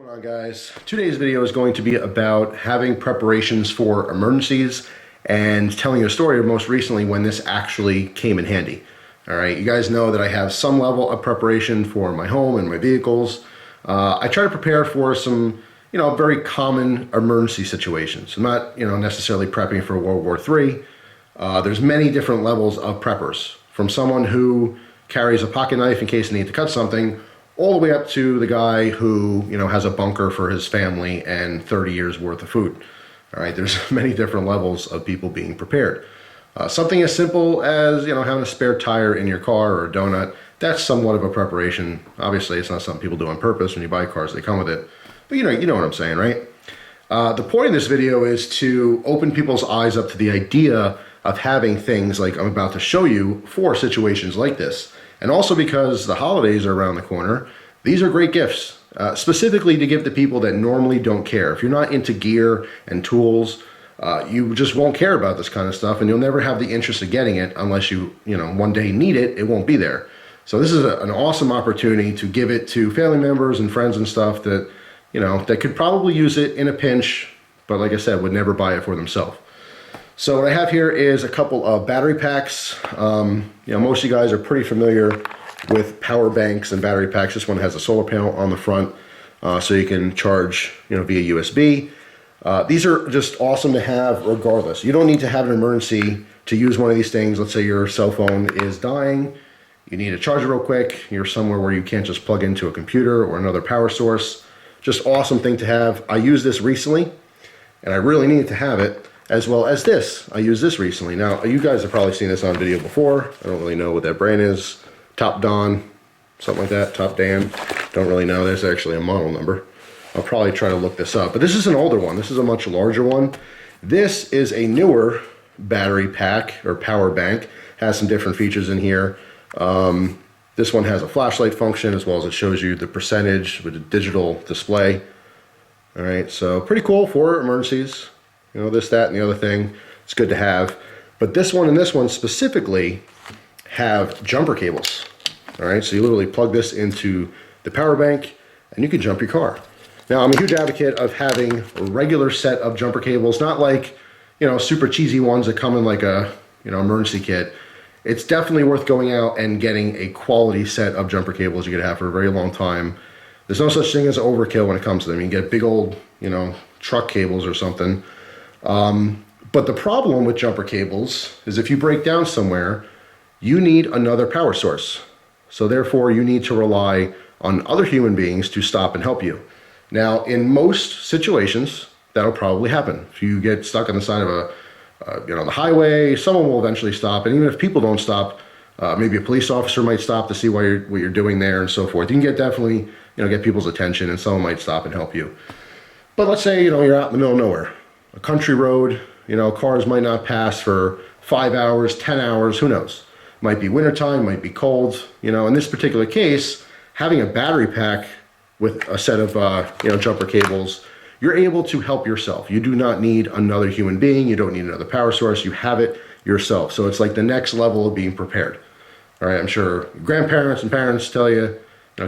What's going on, guys? Today's video is going to be about having preparations for emergencies and telling you a story of most recently when this actually came in handy. All right, you guys know that I have some level of preparation for my home and my vehicles. I try to prepare for some, very common emergency situations. I'm not, necessarily prepping for World War III. There's many different levels of preppers, from someone who carries a pocket knife in case they need to cut something, all the way up to the guy who, has a bunker for his family and 30 years worth of food. All right, there's many different levels of people being prepared. Something as simple as, having a spare tire in your car or a donut, that's somewhat of a preparation. Obviously, it's not something people do on purpose. When you buy cars, they come with it. But you know what I'm saying, right? The point of this video is to open people's eyes up to the idea of having things like I'm about to show you for situations like this. And also because the holidays are around the corner, these are great gifts, specifically to give to people that normally don't care. If you're not into gear and tools, you just won't care about this kind of stuff, and you'll never have the interest of getting it unless you, one day need it, it won't be there. So this is an awesome opportunity to give it to family members and friends and stuff that, that could probably use it in a pinch, but like I said, would never buy it for themselves. So what I have here is a couple of battery packs. Most of you guys are pretty familiar with power banks and battery packs. This one has a solar panel on the front, so you can charge, via USB. These are just awesome to have regardless. You don't need to have an emergency to use one of these things. Let's say your cell phone is dying. You need to charge it real quick. You're somewhere where you can't just plug into a computer or another power source. Just awesome thing to have. I used this recently, and I really needed to have it. As well as this. I used this recently. Now, you guys have probably seen this on video before. I don't really know what that brand is. Top Don, something like that. Top Dan. Don't really know. There's actually a model number. I'll probably try to look this up. But this is an older one. This is a much larger one. This is a newer battery pack or power bank. Has some different features in here. This one has a flashlight function as well as it shows you the percentage with a digital display. All right, so pretty cool for emergencies. This, that, and the other thing. It's good to have. But this one and this one specifically have jumper cables. All right, so you literally plug this into the power bank and you can jump your car. Now, I'm a huge advocate of having a regular set of jumper cables, not like, super cheesy ones that come in like a, emergency kit. It's definitely worth going out and getting a quality set of jumper cables you could have for a very long time. There's no such thing as overkill when it comes to them. You can get big old, truck cables or something. But the problem with jumper cables is if you break down somewhere, you need another power source. So therefore you need to rely on other human beings to stop and help you. Now, in most situations, that'll probably happen. If you get stuck on the side of the highway, someone will eventually stop. And even if people don't stop, maybe a police officer might stop to see what you're doing there and so forth. You can definitely, get people's attention and someone might stop and help you. But let's say, you're out in the middle of nowhere. A country road, cars might not pass for 5 hours, 10 hours, who knows? Might be wintertime, might be cold. In this particular case, having a battery pack with a set of, jumper cables, you're able to help yourself. You do not need another human being. You don't need another power source. You have it yourself. So it's like the next level of being prepared. All right, I'm sure grandparents and parents tell you,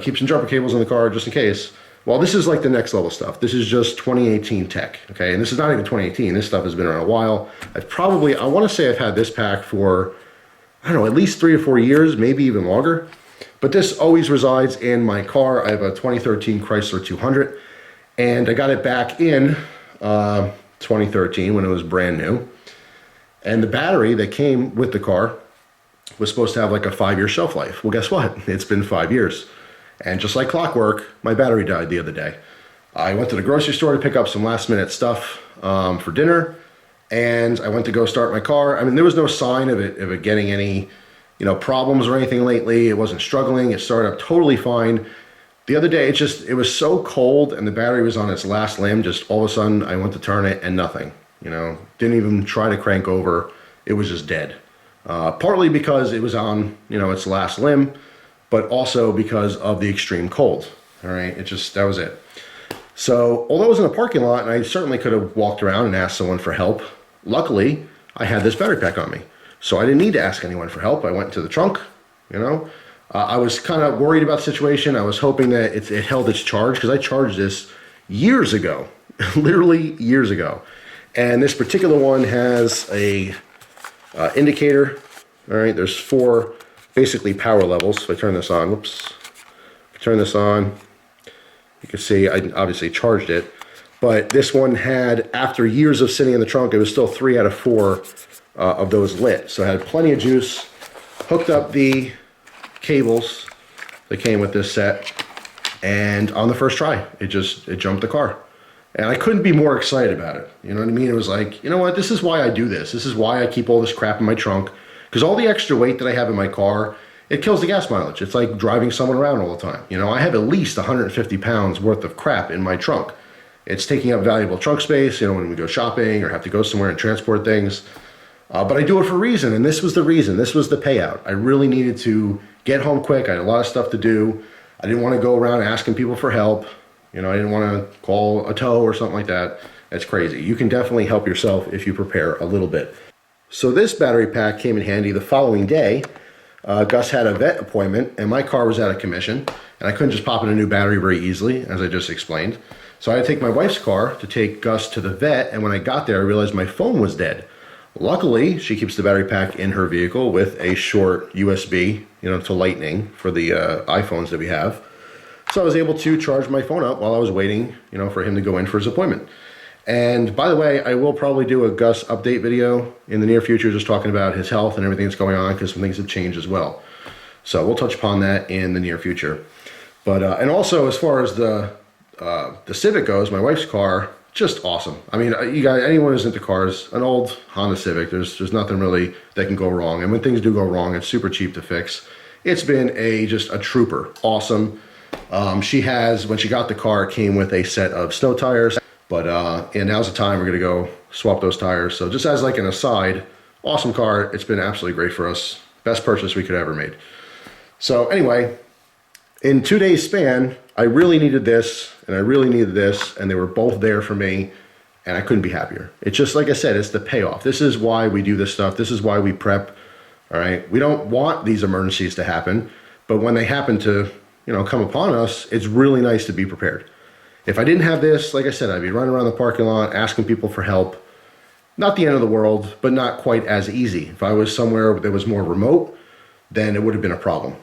keep some jumper cables in the car just in case. Well, this is like the next level stuff. This is just 2018 tech, okay? And this is not even 2018. This stuff has been around a while. I want to say I've had this pack for, at least 3 or 4 years, maybe even longer. But this always resides in my car. I have a 2013 Chrysler 200, and I got it back in 2013 when it was brand new. And the battery that came with the car was supposed to have like a 5-year shelf life. Well, guess what? It's been 5 years. And just like clockwork, my battery died the other day. I went to the grocery store to pick up some last minute stuff for dinner, and I went to go start my car. There was no sign of it getting any, problems or anything lately. It wasn't struggling. It started up totally fine. The other day, it was so cold and the battery was on its last limb. Just all of a sudden, I went to turn it and nothing. Didn't even try to crank over. It was just dead. Partly because it was on, its last limb, but also because of the extreme cold. All right, that was it. So, although I was in a parking lot, and I certainly could have walked around and asked someone for help, luckily, I had this battery pack on me. So I didn't need to ask anyone for help. I went to the trunk, I was kind of worried about the situation. I was hoping that it held its charge, because I charged this years ago, literally years ago. And this particular one has a indicator. All right, there's 4 basically power levels. If I turn this on, whoops, if I turn this on, you can see I obviously charged it, but this one had, after years of sitting in the trunk, it was still 3 out of 4 of those lit. So I had plenty of juice, hooked up the cables that came with this set, and on the first try, it jumped the car. And I couldn't be more excited about it. You know what I mean? It was like, you know what, this is why I do this. This is why I keep all this crap in my trunk. Because all the extra weight that I have in my car, it kills the gas mileage. It's like driving someone around all the time. You know, I have at least 150 pounds worth of crap in my trunk. It's taking up valuable trunk space, you know, when we go shopping or have to go somewhere and transport things. But I do it for a reason, and this was the reason. This was the payout. I really needed to get home quick. I had a lot of stuff to do. I didn't want to go around asking people for help. You know, I didn't want to call a tow or something like that. That's crazy. You can definitely help yourself if you prepare a little bit. So this battery pack came in handy the following day. Gus had a vet appointment, and my car was out of commission, and I couldn't just pop in a new battery very easily, as I just explained. So I had to take my wife's car to take Gus to the vet, and when I got there, I realized my phone was dead. Luckily, she keeps the battery pack in her vehicle with a short USB, you know, to lightning for the iPhones that we have. So I was able to charge my phone up while I was waiting, you know, for him to go in for his appointment. And by the way, I will probably do a Gus update video in the near future, just talking about his health and everything that's going on, because some things have changed as well. So we'll touch upon that in the near future. But and also, as far as the Civic goes, my wife's car, just awesome. I mean, you guys, anyone who's into cars, an old Honda Civic, there's nothing really that can go wrong. And when things do go wrong, it's super cheap to fix. It's been just a trooper. Awesome. She has, when she got the car, it came with a set of snow tires. But and now's the time we're gonna go swap those tires. So just as like an aside, awesome car. It's been absolutely great for us. Best purchase we could ever made. So anyway, in 2 days span, I really needed this and I really needed this, and they were both there for me, and I couldn't be happier. It's just like I said, it's the payoff. This is why we do this stuff. This is why we prep. All right, we don't want these emergencies to happen, but when they happen to, you know, come upon us, it's really nice to be prepared. If I didn't have this, like I said, I'd be running around the parking lot asking people for help. Not the end of the world, but not quite as easy. If I was somewhere that was more remote, then it would have been a problem.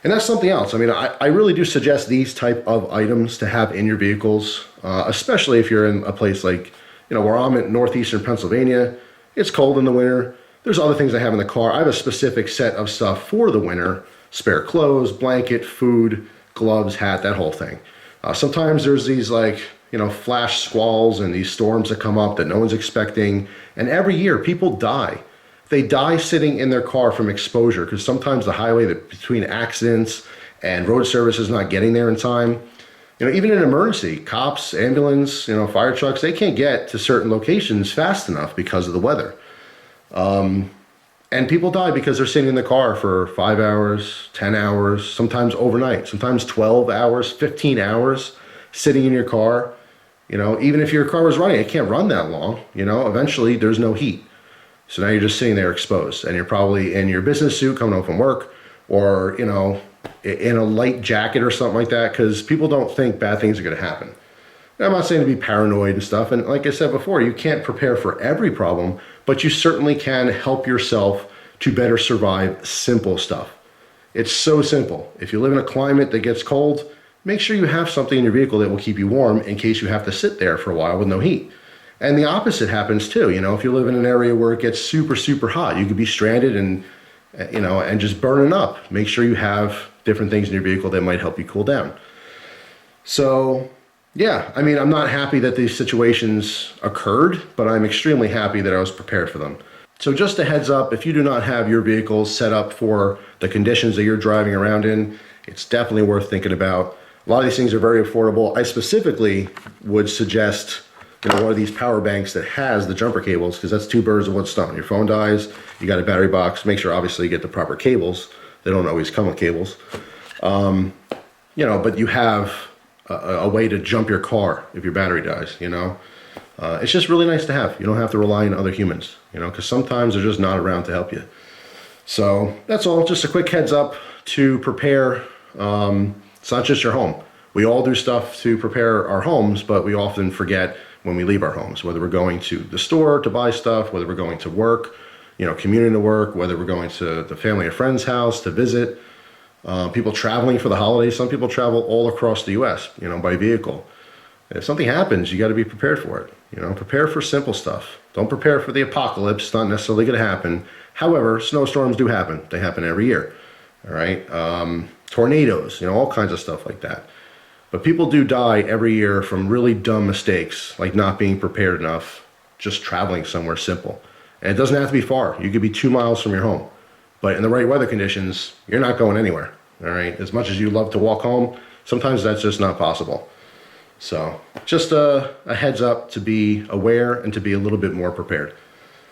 And that's something else. I mean, I really do suggest these type of items to have in your vehicles, especially if you're in a place like, you know, where I'm in northeastern Pennsylvania. It's cold in the winter. There's other things I have in the car. I have a specific set of stuff for the winter: spare clothes, blanket, food, gloves, hat, that whole thing. Sometimes there's these, like, you know, flash squalls and these storms that come up that no one's expecting. And every year people die. They die sitting in their car from exposure, because sometimes the highway between accidents and road service is not getting there in time. You know, even in an emergency, cops, ambulance, you know, fire trucks, they can't get to certain locations fast enough because of the weather. And people die because they're sitting in the car for 5 hours, 10 hours, sometimes overnight, sometimes 12 hours, 15 hours sitting in your car. You know, even if your car was running, it can't run that long. You know, eventually there's no heat. So now you're just sitting there exposed, and you're probably in your business suit coming home from work, or, you know, in a light jacket or something like that, because people don't think bad things are going to happen. And I'm not saying to be paranoid and stuff. And like I said before, you can't prepare for every problem, but you certainly can help yourself to better survive simple stuff. It's so simple. If you live in a climate that gets cold, make sure you have something in your vehicle that will keep you warm in case you have to sit there for a while with no heat. And the opposite happens too. You know, if you live in an area where it gets super, super hot, you could be stranded and, you know, and just burning up. Make sure you have different things in your vehicle that might help you cool down. So, yeah, I mean, I'm not happy that these situations occurred, but I'm extremely happy that I was prepared for them. So just a heads up, if you do not have your vehicles set up for the conditions that you're driving around in, it's definitely worth thinking about. A lot of these things are very affordable. I specifically would suggest, you know, one of these power banks that has the jumper cables, because that's 2 birds with 1 stone. Your phone dies, you got a battery box. Make sure obviously you get the proper cables. They don't always come with cables. You know, but you have a way to jump your car if your battery dies, you know. It's just really nice to have. You don't have to rely on other humans, you know, because sometimes they're just not around to help you. So that's all. Just a quick heads up to prepare. It's not just your home. We all do stuff to prepare our homes, but we often forget when we leave our homes, whether we're going to the store to buy stuff, whether we're going to work, commuting to work, whether we're going to the family or friend's house to visit, people traveling for the holidays. Some people travel all across the U.S., by vehicle. If something happens, you got to be prepared for it. Prepare for simple stuff. Don't prepare for the apocalypse. It's not necessarily going to happen. However, snowstorms do happen. They happen every year. All right. Tornadoes, all kinds of stuff like that. But people do die every year from really dumb mistakes, like not being prepared enough, just traveling somewhere simple. And it doesn't have to be far. You could be 2 miles from your home. But in the right weather conditions, you're not going anywhere. All right. As much as you love to walk home, sometimes that's just not possible. So just a heads up to be aware and to be a little bit more prepared.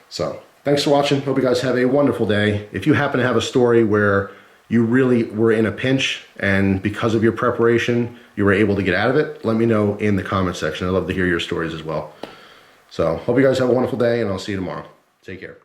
So thanks for watching. Hope you guys have a wonderful day. If you happen to have a story where you really were in a pinch and because of your preparation, you were able to get out of it, let me know in the comment section. I'd love to hear your stories as well. So hope you guys have a wonderful day, and I'll see you tomorrow. Take care.